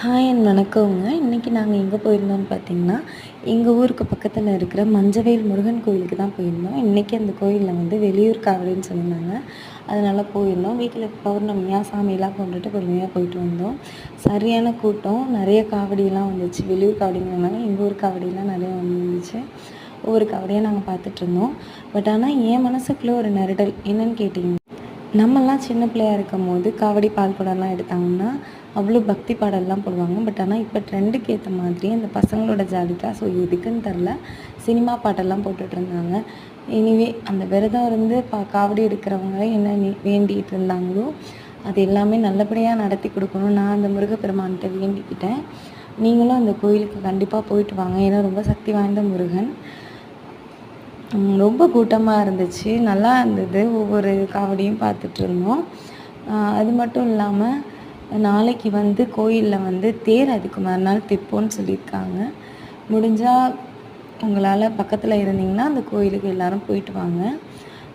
Hi and வணக்கங்க. இன்றைக்கி நாங்கள் எங்கே போயிருந்தோம்னு பார்த்தீங்கன்னா, எங்கள் ஊருக்கு பக்கத்தில் இருக்கிற மஞ்சவேல் முருகன் கோயிலுக்கு தான் போயிருந்தோம். இன்றைக்கி அந்த கோயிலில் வந்து வெளியூர் காவடின்னு சொல்லியிருந்தாங்க. அதனால் போயிருந்தோம். வீட்டில் பௌர்ணமியாக சாமியெல்லாம் கும்பிட்டுட்டு பொறுமையாக போயிட்டு வந்தோம். சரியான கூட்டம், நிறைய காவடியெல்லாம் வந்துச்சு. வெளியூர் காவடிங்கிறதுனால எங்கள் ஊர் காவடியெல்லாம் நிறையா வந்துருந்துச்சு. ஒவ்வொரு காவடியாக நாங்கள் பார்த்துட்ருந்தோம். பட் ஆனால் என் மனசுக்குள்ளே ஒரு நெருடல் என்னன்னு கேட்டிங்கன்னா, நம்மலாம் சின்ன பிள்ளையா இருக்கும்போது காவடி பால் குடம்லாம் எடுத்தாங்கன்னா அவ்வளோ பக்தி பாடல்லாம் போடுவாங்க. பட் ஆனால் இப்போ ட்ரெண்டுக்கு ஏற்ற மாதிரி அந்த பசங்களோட ஜாலிக்கா ஸோ எதுக்குன்னு தெரில சினிமா பாட்டெல்லாம் போட்டுட்ருந்தாங்க. எனிவே அந்த விரதம் இருந்து காவடி எடுக்கிறவங்க என்ன வேண்டிகிட்டு இருந்தாங்களோ அது எல்லாமே நல்லபடியாக நடத்தி கொடுக்கணும். நான் அந்த முருகப்பெருமான்கிட்ட வேண்டிக்கிட்டேன். நீங்களும் அந்த கோயிலுக்கு கண்டிப்பாக போயிட்டு வாங்க. ஏன்னா ரொம்ப சக்தி வாய்ந்த முருகன். ரொம்ப கூட்டமாக இருந்துச்சு. நல்லா இருந்தது. ஒவ்வொரு காவடியும் பார்த்துட்ருந்தோம். அது மட்டும் இல்லாமல் நாளைக்கு வந்து கோயிலில் வந்து தேர் அதுக்கு மறுநாள் தெப்போன்னு சொல்லியிருக்காங்க. முடிஞ்சால் உங்களால் பக்கத்தில் இருந்தீங்கன்னா அந்த கோயிலுக்கு எல்லோரும் போயிட்டு வாங்க.